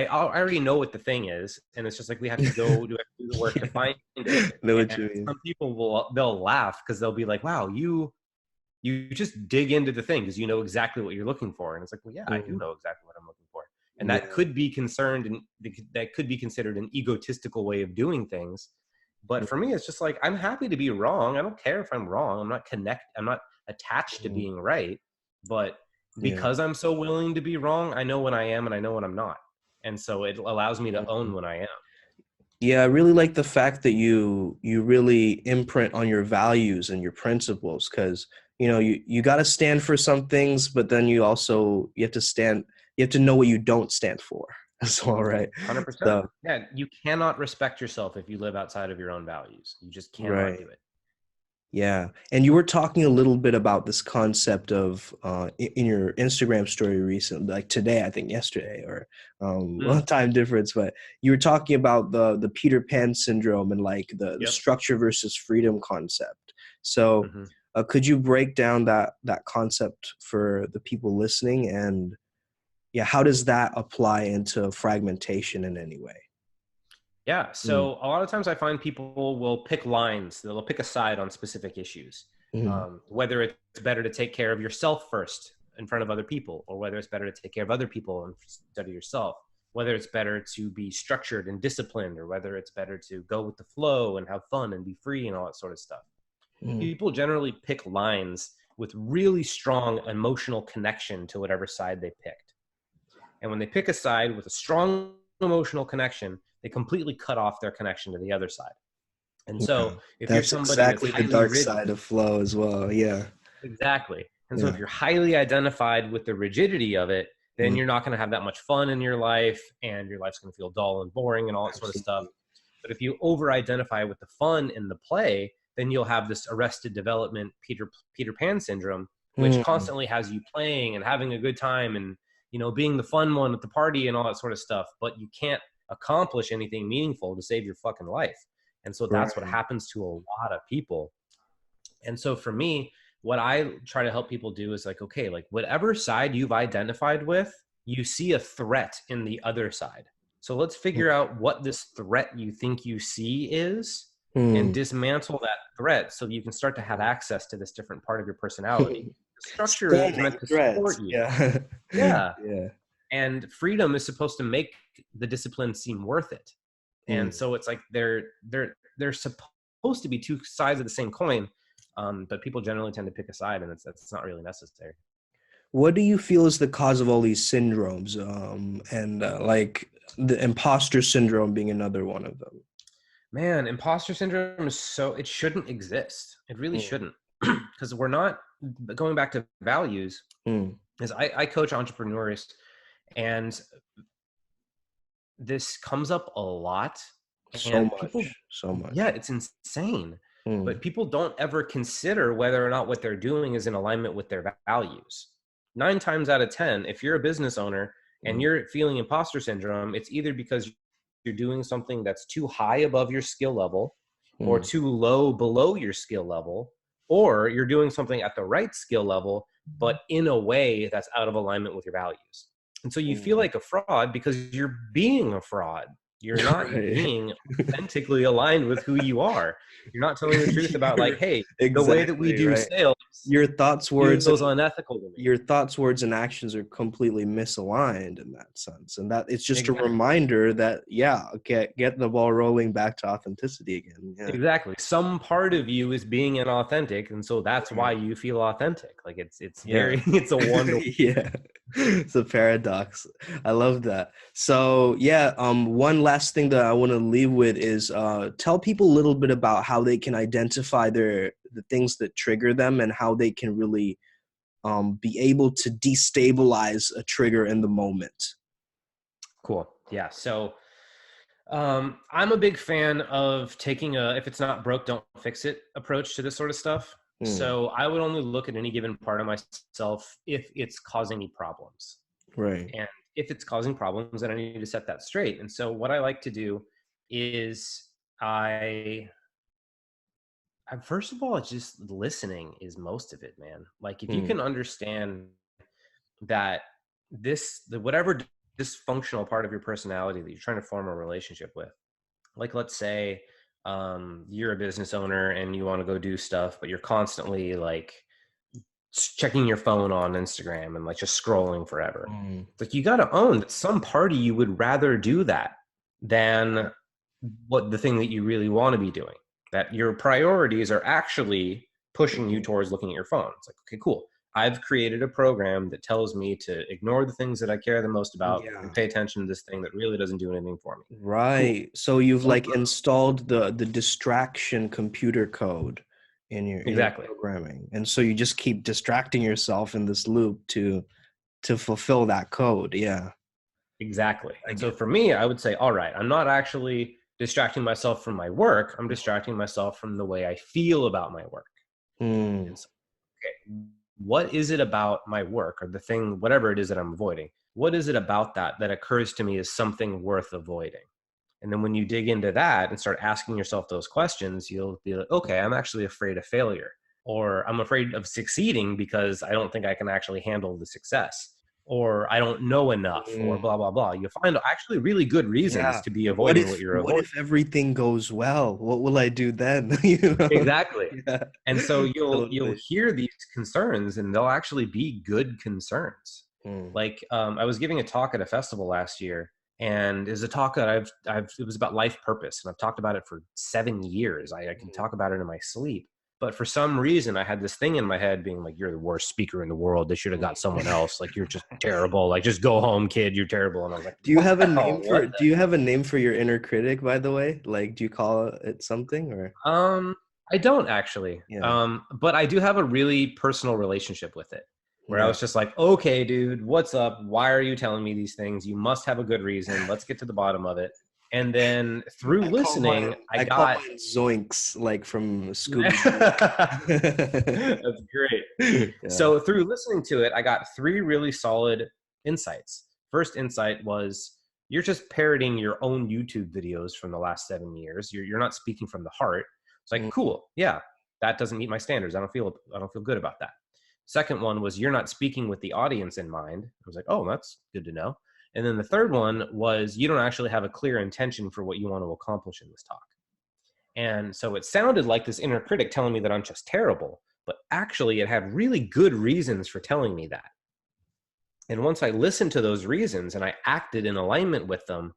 already know what the thing is, and it's just like we have to go do the work to find it. Know what And you mean. some people they'll laugh because they'll be like, wow, you just dig into the thing because you know exactly what you're looking for. And it's like, well, yeah, I do know exactly what I'm looking for. And that could be that could be considered an egotistical way of doing things. But for me, it's just like, I'm happy to be wrong. I don't care if I'm wrong. I'm not attached to being right. But because I'm so willing to be wrong, I know when I am and I know when I'm not. And so it allows me to own when I am. Yeah, I really like the fact that you really imprint on your values and your principles, because you got to stand for some things, but then you have to know what you don't stand for as well, right? 100%. So, Yeah, you cannot respect yourself if you live outside of your own values. You just cannot right. do it. Yeah. And you were talking a little bit about this concept of in your Instagram story recently, like today, I think yesterday, or time difference, but you were talking about the Peter Pan syndrome and like the structure versus freedom concept. So could you break down that concept for the people listening? And yeah, how does that apply into fragmentation in any way? Yeah. So a lot of times I find people will pick lines. They'll pick a side on specific issues. Whether it's better to take care of yourself first in front of other people, or whether it's better to take care of other people instead of yourself, whether it's better to be structured and disciplined, or whether it's better to go with the flow and have fun and be free and all that sort of stuff. People generally pick lines with really strong emotional connection to whatever side they picked. And when they pick a side with a strong emotional connection, they completely cut off their connection to the other side. And so if you're That's somebody exactly that's the highly dark rigid, side of flow as well. Yeah. exactly. And so if you're highly identified with the rigidity of it, then you're not going to have that much fun in your life, and your life's going to feel dull and boring and all that sort of stuff. But if you over-identify with the fun and the play, then you'll have this arrested development Peter Pan syndrome, which constantly has you playing and having a good time and being the fun one at the party and all that sort of stuff. But you can't accomplish anything meaningful to save your fucking life. And so that's what happens to a lot of people. And so for me, what I try to help people do is like, okay, like whatever side you've identified with, you see a threat in the other side. So let's figure out what this threat you think you see is and dismantle that threat so you can start to have access to this different part of your personality. The structure is meant to support you. Yeah. Yeah. And freedom is supposed to make the discipline seem worth it. And so it's like they're supposed to be two sides of the same coin, but people generally tend to pick a side, and that's not really necessary. What do you feel is the cause of all these syndromes, and like the imposter syndrome being another one of them? Man, imposter syndrome is it shouldn't exist. It really shouldn't, because we're not going back to values. Is I coach entrepreneurs, and this comes up a lot. So much. Yeah, it's insane. But people don't ever consider whether or not what they're doing is in alignment with their values. 9 times out of 10, if you're a business owner and you're feeling imposter syndrome, it's either because you're doing something that's too high above your skill level or too low below your skill level, or you're doing something at the right skill level, but in a way that's out of alignment with your values. And so you feel like a fraud because you're being a fraud. You're not being authentically aligned with who you are. You're not telling the truth about like, hey, the way that we do sales, your thoughts, words, feels unethical to me. Your thoughts, words, and actions are completely misaligned in that sense, and that it's just a reminder that get the ball rolling back to authenticity again. Yeah. Exactly. Some part of you is being inauthentic, and so that's why you feel authentic. Like it's very it's a wonderful. Yeah, it's a paradox. I love that. So one last thing that I want to leave with is tell people a little bit about how they can identify the things that trigger them and how they can really be able to destabilize a trigger in the moment. Cool. Yeah. So I'm a big fan of taking if it's not broke, don't fix it approach to this sort of stuff. Mm. So I would only look at any given part of myself if it's causing me problems. Right. And if it's causing problems, then I need to set that straight. And so what I like to do is first of all, it's just listening is most of it, man. Like if you Mm. can understand that whatever dysfunctional part of your personality that you're trying to form a relationship with, like let's say you're a business owner and you want to go do stuff, but you're constantly like checking your phone on Instagram and like just scrolling forever. Mm. It's like you got to own that some part of you would rather do that than what the thing that you really want to be doing. That your priorities are actually pushing you towards looking at your phone. It's like, okay, cool. I've created a program that tells me to ignore the things that I care the most about Yeah. and pay attention to this thing that really doesn't do anything for me. Cool. Right. So you've So like installed the distraction computer code in your exactly. programming. And so you just keep distracting yourself in this loop to fulfill that code. Yeah. Exactly. I And so get for me, I would say, all right, I'm not actually distracting myself from my work. I'm distracting myself from the way I feel about my work. Mm. And so, okay, what is it about my work or the thing, whatever it is that I'm avoiding? What is it about that occurs to me as something worth avoiding? And then when you dig into that and start asking yourself those questions, you'll be like, okay, I'm actually afraid of failure, or I'm afraid of succeeding because I don't think I can actually handle the success, or I don't know enough, or Mm. blah, blah, blah. You'll find actually really good reasons Yeah. to be What avoiding what if you're what avoiding. if everything goes well? What will I do then? You know? Exactly. Yeah. And so you'll Totally. hear these concerns and they'll actually be good concerns. Mm. Like I was giving a talk at a festival last year, and it was a talk that it was about life purpose, and I've talked about it for 7 years. I can talk about it in my sleep. But for some reason, I had this thing in my head being like, "You're the worst speaker in the world. They should have got someone else. Like, you're just terrible. Like, just go home, kid. You're terrible." And I was like, Do you have a "Wow, name what for do you have a name for your inner critic, by the way? Like, do you call it something or? I don't actually. Yeah. But I do have a really personal relationship with it where I Yeah. was just like, okay, dude, what's up? Why are you telling me these things? You must have a good reason. Let's get to the bottom of it. And then through I call listening, mine I I call got mine Zoinks, like from Scooby-Doo. that's great. Yeah. So through listening to it, I got 3 really solid insights. First insight was you're just parroting your own YouTube videos from the last 7 years. You're not speaking from the heart. It's like, Mm. cool. Yeah, that doesn't meet my standards. I don't feel good about that. Second one was you're not speaking with the audience in mind. I was like, oh, that's good to know. And then the third one was you don't actually have a clear intention for what you want to accomplish in this talk. And so it sounded like this inner critic telling me that I'm just terrible, but actually it had really good reasons for telling me that. And once I listened to those reasons and I acted in alignment with them,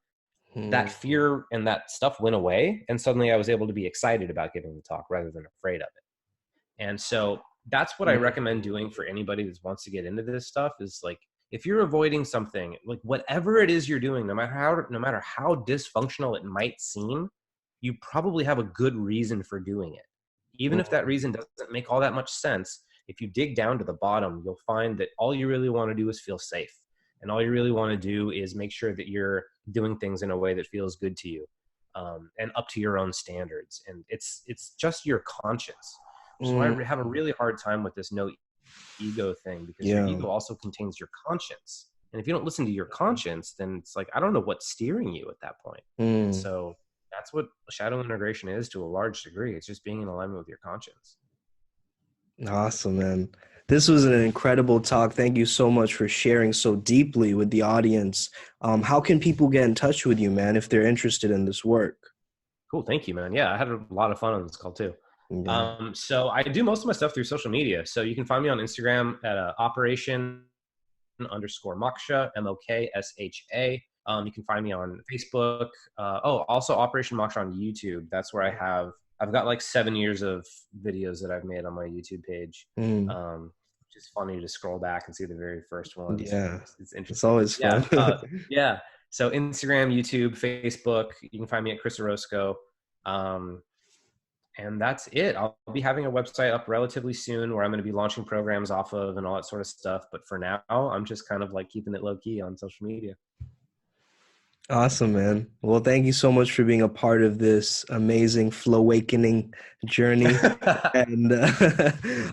that Mm. fear and that stuff went away. And suddenly I was able to be excited about giving the talk rather than afraid of it. And so that's what I Mm. recommend doing for anybody that wants to get into this stuff is like, if you're avoiding something, like whatever it is you're doing, no matter how dysfunctional it might seem, you probably have a good reason for doing it. Even if that Mm. reason doesn't make all that much sense, if you dig down to the bottom, you'll find that all you really want to do is feel safe. And all you really want to do is make sure that you're doing things in a way that feels good to you, and up to your own standards. And it's just your conscience. Which is why I Mm. have a really hard time with this no ego thing, because your Yeah. ego also contains your conscience. And if you don't listen to your conscience, then it's like, I don't know what's steering you at that point. And Mm. so that's what shadow integration is to a large degree. It's just being in alignment with your conscience. Awesome, man. This was an incredible talk. Thank you so much for sharing so deeply with the audience. How can people get in touch with you, man, if they're interested in this work? Cool. Thank you, man. Yeah, I had a lot of fun on this call too. Yeah. So I do most of my stuff through social media. So you can find me on Instagram at Operation _ Moksha, MOKSHA. You can find me on Facebook. Also Operation Moksha on YouTube. That's where I've got like 7 years of videos that I've made on my YouTube page. Mm. Which is funny to scroll back and see the very first ones. Yeah. It's It's interesting. always fun. Yeah. Yeah. So Instagram, YouTube, Facebook, you can find me at Chris Orozco. And that's it. I'll be having a website up relatively soon where I'm going to be launching programs off of and all that sort of stuff. But for now, I'm just kind of like keeping it low key on social media. Awesome, man. Well, thank you so much for being a part of this amazing flow awakening journey. And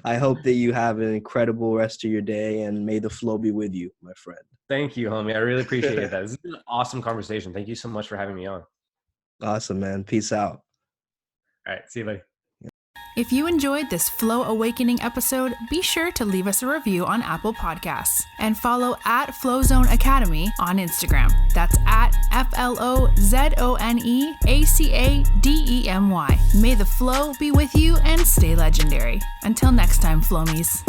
I hope that you have an incredible rest of your day, and may the flow be with you, my friend. Thank you, homie. I really appreciate that. This is an awesome conversation. Thank you so much for having me on. Awesome, man. Peace out. All right. See you, buddy. If you enjoyed this Flow Awakening episode, be sure to leave us a review on Apple Podcasts and follow at Flozone Academy on Instagram. That's at FLOZONEACADEMY. May the flow be with you and stay legendary. Until next time, Flomies.